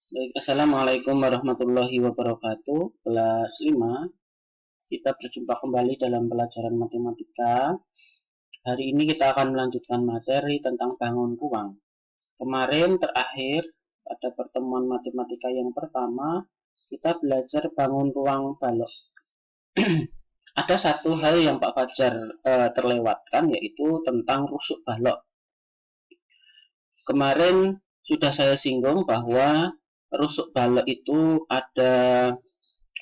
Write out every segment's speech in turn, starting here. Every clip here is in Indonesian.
Baik, Assalamualaikum warahmatullahi wabarakatuh. Kelas 5, kita berjumpa kembali dalam pelajaran matematika. Hari ini kita akan melanjutkan materi tentang bangun ruang. Kemarin terakhir, pada pertemuan matematika yang pertama, kita belajar bangun ruang balok. Ada satu hal yang Pak Fajar terlewatkan, yaitu tentang rusuk balok. Kemarin sudah saya singgung bahwa rusuk balok itu ada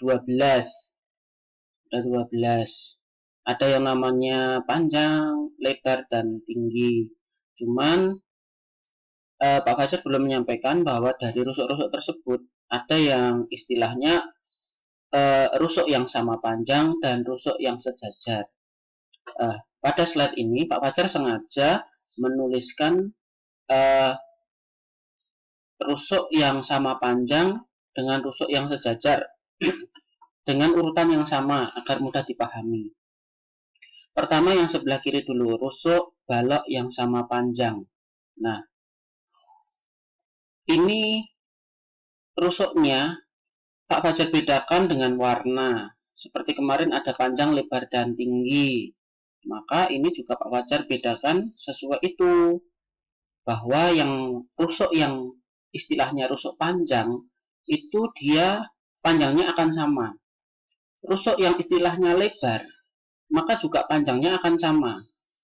12. Ada yang namanya panjang, lebar, dan tinggi. Cuman Pak Fajar belum menyampaikan bahwa dari rusuk-rusuk tersebut ada yang istilahnya rusuk yang sama panjang dan rusuk yang sejajar. Pada slide ini Pak Fajar sengaja menuliskan rusuk yang sama panjang dengan rusuk yang sejajar dengan urutan yang sama agar mudah dipahami. Pertama yang sebelah kiri dulu, rusuk balok yang sama panjang. Nah, ini rusuknya Pak Fajar bedakan dengan warna. Seperti kemarin ada panjang, lebar, dan tinggi. Maka ini juga Pak Fajar bedakan sesuai itu. Bahwa yang rusuk yang istilahnya rusuk panjang, itu dia panjangnya akan sama. Rusuk yang istilahnya lebar, maka juga panjangnya akan sama.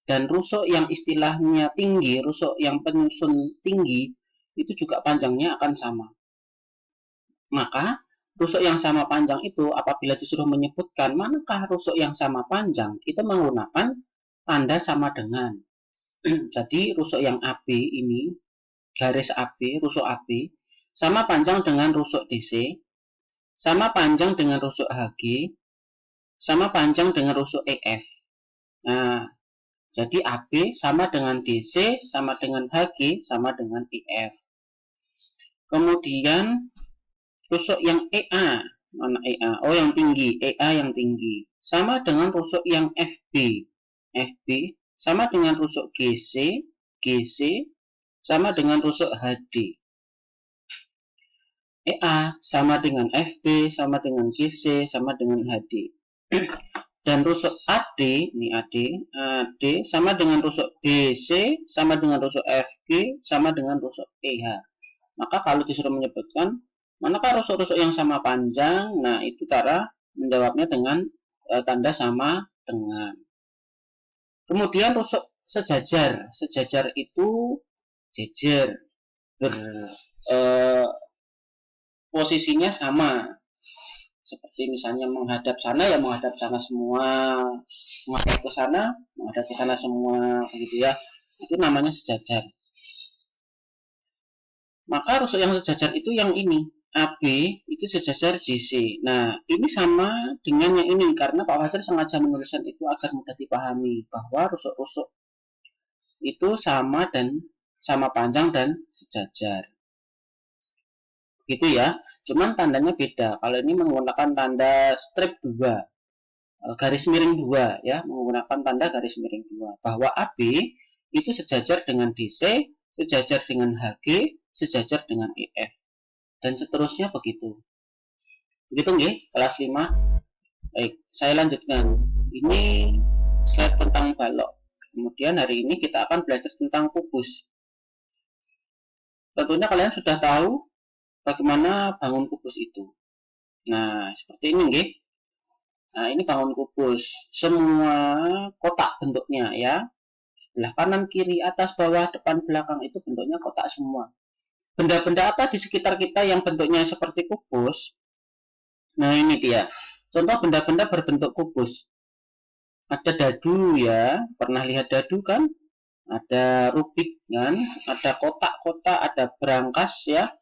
Dan rusuk yang istilahnya tinggi, rusuk yang penyusun tinggi, itu juga panjangnya akan sama. Maka rusuk yang sama panjang itu apabila disuruh menyebutkan manakah rusuk yang sama panjang, itu menggunakan tanda sama dengan. Jadi rusuk yang AB ini, garis AB, rusuk AB, sama panjang dengan rusuk DC, sama panjang dengan rusuk HG, sama panjang dengan rusuk EF. Nah, jadi AB sama dengan DC, sama dengan HG, sama dengan EF. Kemudian rusuk yang EA, mana EA? Oh, yang tinggi, EA yang tinggi. Sama dengan rusuk yang FB. FB sama dengan rusuk GC, GC sama dengan rusuk HD. EA sama dengan FB, sama dengan GC, sama dengan HD. Dan rusuk AD, ini AD sama dengan rusuk BC, sama dengan rusuk FG, sama dengan rusuk EH. Maka kalau disuruh menyebutkan manakah rusuk-rusuk yang sama panjang, nah itu cara menjawabnya dengan tanda sama dengan. Kemudian rusuk sejajar, sejajar itu jejer, posisinya sama. Seperti misalnya menghadap sana ya menghadap sana semua, menghadap ke sana menghadap ke sana semua, begitu ya. Itu namanya sejajar. Maka rusuk yang sejajar itu yang ini, AB itu sejajar DC. Nah, ini sama dengan yang ini karena Pak Fajar sengaja menuliskan itu agar mudah dipahami bahwa rusuk-rusuk itu sama dan sama panjang dan sejajar. Gitu ya. Cuman tandanya beda. Kalau ini menggunakan tanda strip 2, garis miring 2 ya, menggunakan tanda garis miring 2. Bahwa AB itu sejajar dengan DC, sejajar dengan HG, sejajar dengan EF. Dan seterusnya begitu. Begitu nggih, kelas 5. Baik, saya lanjutkan. Ini slide tentang balok. Kemudian hari ini kita akan belajar tentang kubus. Tentunya kalian sudah tahu bagaimana bangun kubus itu. Nah, seperti ini nggih. Nah, ini bangun kubus. Semua kotak bentuknya ya. Sebelah kanan, kiri, atas, bawah, depan, belakang itu bentuknya kotak semua. Benda-benda apa di sekitar kita yang bentuknya seperti kubus? Nah, ini dia. Contoh benda-benda berbentuk kubus. Ada dadu ya, pernah lihat dadu kan? Ada rubik kan? Ada kotak-kotak, ada brankas ya.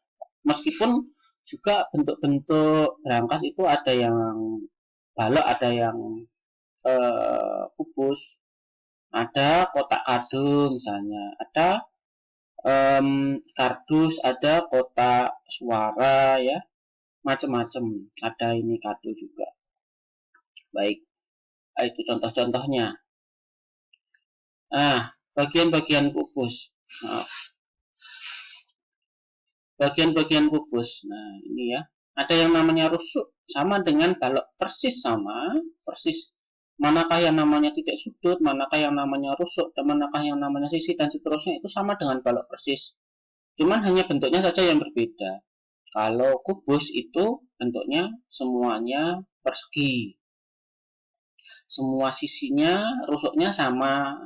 Meskipun juga bentuk-bentuk brankas itu ada yang balok, ada yang kubus, ada kotak kado misalnya, ada kardus, ada kotak suara ya, macam-macam. Ada ini kado juga. Baik, itu contoh-contohnya. Nah, bagian-bagian kubus. Nah, bagian-bagian kubus. Nah, ini ya. Ada yang namanya rusuk, sama dengan balok, persis sama, persis. Manakah yang namanya titik sudut, manakah yang namanya rusuk, dan manakah yang namanya sisi, dan seterusnya, itu sama dengan balok persis. Cuman hanya bentuknya saja yang berbeda. Kalau kubus itu bentuknya semuanya persegi. Semua sisinya, rusuknya sama.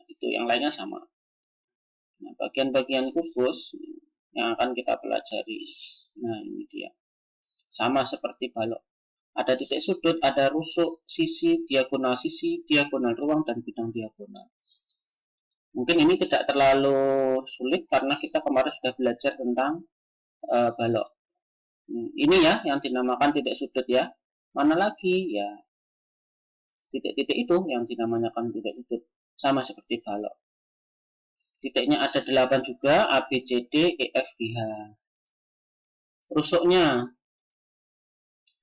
Itu yang lainnya sama. Nah, bagian-bagian kubus yang akan kita pelajari. Nah, ini dia. Sama seperti balok. Ada titik sudut, ada rusuk, sisi, diagonal ruang, dan bidang diagonal. Mungkin ini tidak terlalu sulit karena kita kemarin sudah belajar tentang balok. Ini ya yang dinamakan titik sudut ya. Mana lagi ya titik-titik itu yang dinamakan titik sudut. Sama seperti balok. Titiknya ada 8 juga, A, B, C, D, E, F, G, H. Rusuknya,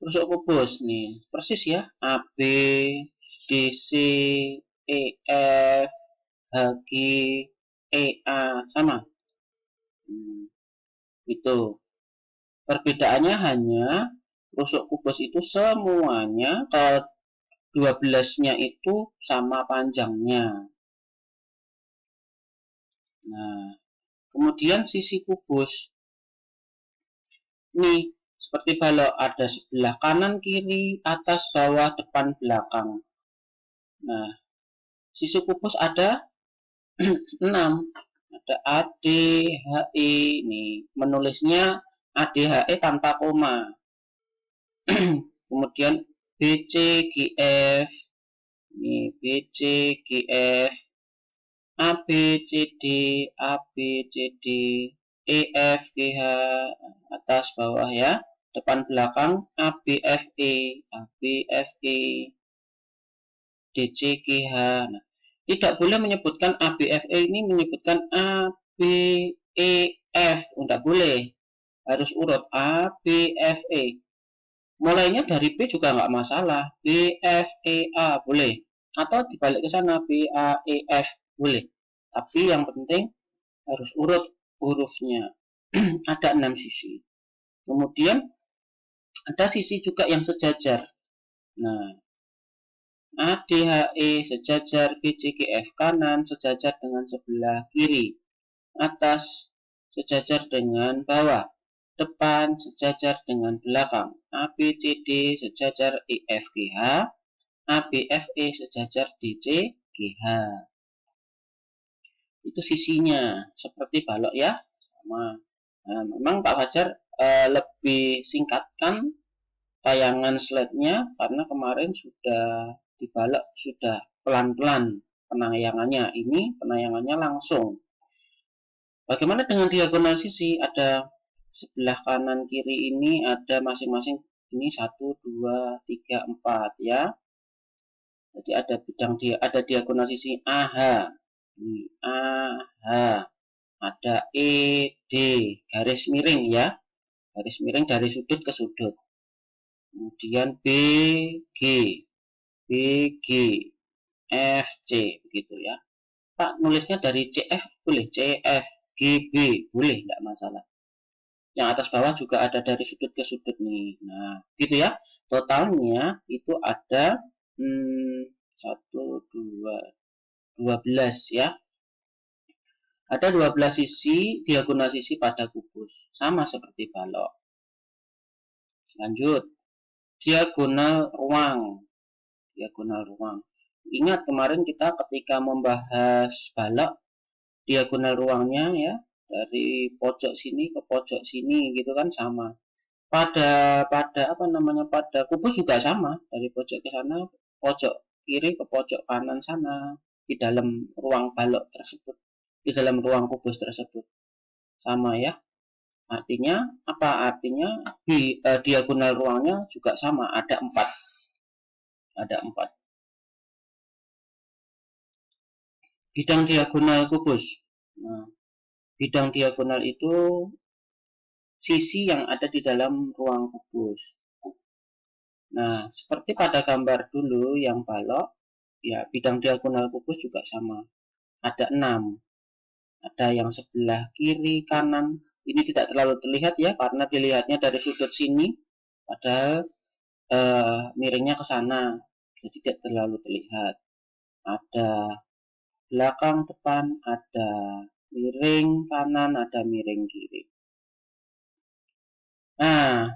rusuk kubus nih, persis ya. A, B, D, C, E, F, H, G, E, A, sama. Itu. Perbedaannya hanya rusuk kubus itu semuanya ke 12-nya itu sama panjangnya. Nah, kemudian sisi kubus. Nih, seperti balok ada sebelah kanan, kiri, atas, bawah, depan, belakang. Nah, sisi kubus ada 6. Ada A, D, H, E. Nih, menulisnya A, D, H, E tanpa koma. Kemudian B, C, G, F. Nih, B, C, G, F. A, B, C, D, A, B, C, D, E, F, G, H, atas, bawah ya, depan, belakang, A, B, F, E, A, B, F, E, D, C, G, H. Nah, tidak boleh menyebutkan A, B, F, E ini menyebutkan A, B, E, F. Tidak boleh, harus urut A, B, F, E. Mulainya dari B juga nggak masalah, B, F, E, A boleh, atau dibalik ke sana B, A, E, F boleh. Tapi yang penting harus urut hurufnya. Ada 6 sisi. Kemudian ada sisi juga yang sejajar. Nah, A, D, H, E sejajar, B, C, G, F kanan sejajar dengan sebelah kiri, atas sejajar dengan bawah, depan sejajar dengan belakang, A, B, C, D sejajar, E, F, G, H, A, B, F, E sejajar, D, C, G, H. Itu sisinya seperti balok ya, sama. Nah, memang Pak Fajar lebih singkatkan tayangan slide-nya karena kemarin sudah dibalok, sudah pelan-pelan penayangannya. Ini penayangannya langsung. Bagaimana dengan diagonal sisi? Ada sebelah kanan kiri ini ada masing-masing ini 1, 2, 3, 4 ya. Jadi ada bidang dia, ada diagonal sisi AH. Ini AH. Ada ED, garis miring ya. Garis miring dari sudut ke sudut. Kemudian BG, BG, FC begitu ya. Pak nulisnya dari CF boleh, CF, GB boleh, tidak masalah. Yang atas bawah juga ada dari sudut ke sudut nih. Nah, gitu ya. Totalnya itu ada 1, 2, 12 ya. Ada 12 sisi, diagonal sisi pada kubus. Sama seperti balok. Lanjut. Diagonal ruang. Diagonal ruang. Ingat kemarin kita ketika membahas balok, diagonal ruangnya ya, dari pojok sini ke pojok sini gitu kan sama. Pada apa namanya, pada kubus juga sama, dari pojok ke sana, pojok kiri ke pojok kanan sana, di dalam ruang balok tersebut, di dalam ruang kubus tersebut sama ya. Artinya apa? Artinya diagonal ruangnya juga sama, ada 4. Ada 4. Bidang diagonal kubus. Nah, bidang diagonal itu sisi yang ada di dalam ruang kubus. Nah, seperti pada gambar dulu yang balok, ya bidang diagonal kubus juga sama. Ada 6. ada yang sebelah kiri, kanan. Ini tidak terlalu terlihat ya, karena dilihatnya dari sudut sini, padahal miringnya ke sana, jadi tidak terlalu terlihat. Ada belakang, depan, ada miring kanan, ada miring kiri. Nah,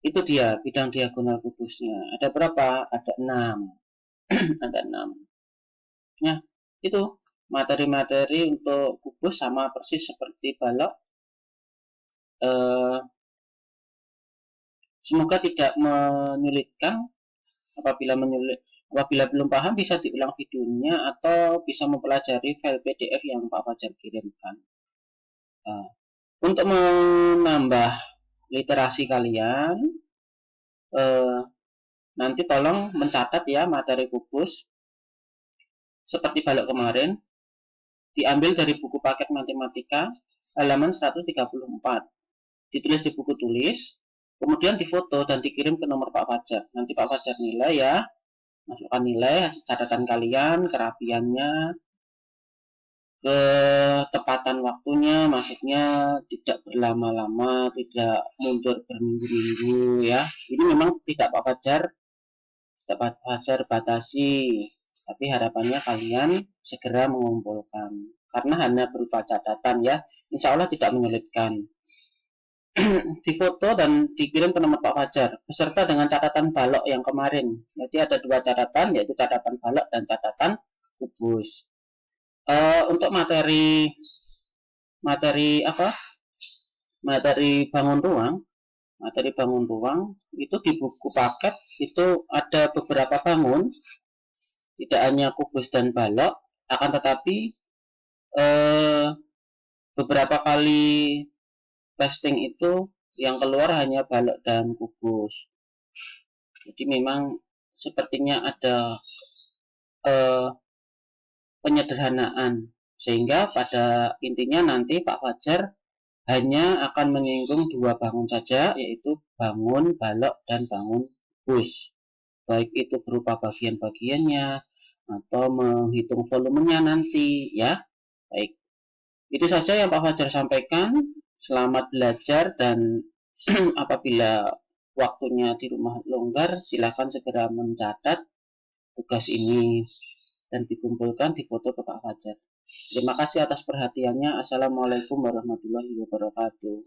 itu dia bidang diagonal kubusnya. Ada berapa? Ada 6. Ada 6. Nah, itu materi-materi untuk kubus sama persis seperti balok. Semoga tidak menyulitkan. Apabila belum paham bisa diulang videonya atau bisa mempelajari file PDF yang Pak Fajar kirimkan. Untuk menambah literasi kalian, nanti tolong mencatat ya materi kubus seperti balok kemarin, diambil dari buku paket matematika halaman 134, ditulis di buku tulis, kemudian difoto dan dikirim ke nomor Pak Fajar. Nanti Pak Fajar nilai ya, masukkan nilai catatan kalian, kerapiannya, ketepatan waktunya, maksudnya tidak berlama-lama, tidak mundur berminggu-minggu ya. Ini memang tidak Pak Fajar batasi, tapi harapannya kalian segera mengumpulkan karena hanya berupa catatan ya, insya Allah tidak menyulitkan. Difoto dan dikirim ke nomor Pak Fajar beserta dengan catatan balok yang kemarin. Jadi ada 2 catatan, yaitu catatan balok dan catatan kubus. Untuk materi materi bangun ruang itu di buku paket itu ada beberapa bangun, tidak hanya kubus dan balok, akan tetapi beberapa kali testing itu yang keluar hanya balok dan kubus. Jadi memang sepertinya ada penyederhanaan, sehingga pada intinya nanti Pak Fajar hanya akan menyinggung 2 bangun saja, yaitu bangun balok dan bangun kubus, baik itu berupa bagian-bagiannya atau menghitung volumenya nanti ya. Baik, itu saja yang Pak Fajar sampaikan. Selamat belajar dan apabila waktunya di rumah longgar, silakan segera mencatat tugas ini dan dikumpulkan di foto ke Pak Fajar. Terima kasih atas perhatiannya. Assalamualaikum warahmatullahi wabarakatuh.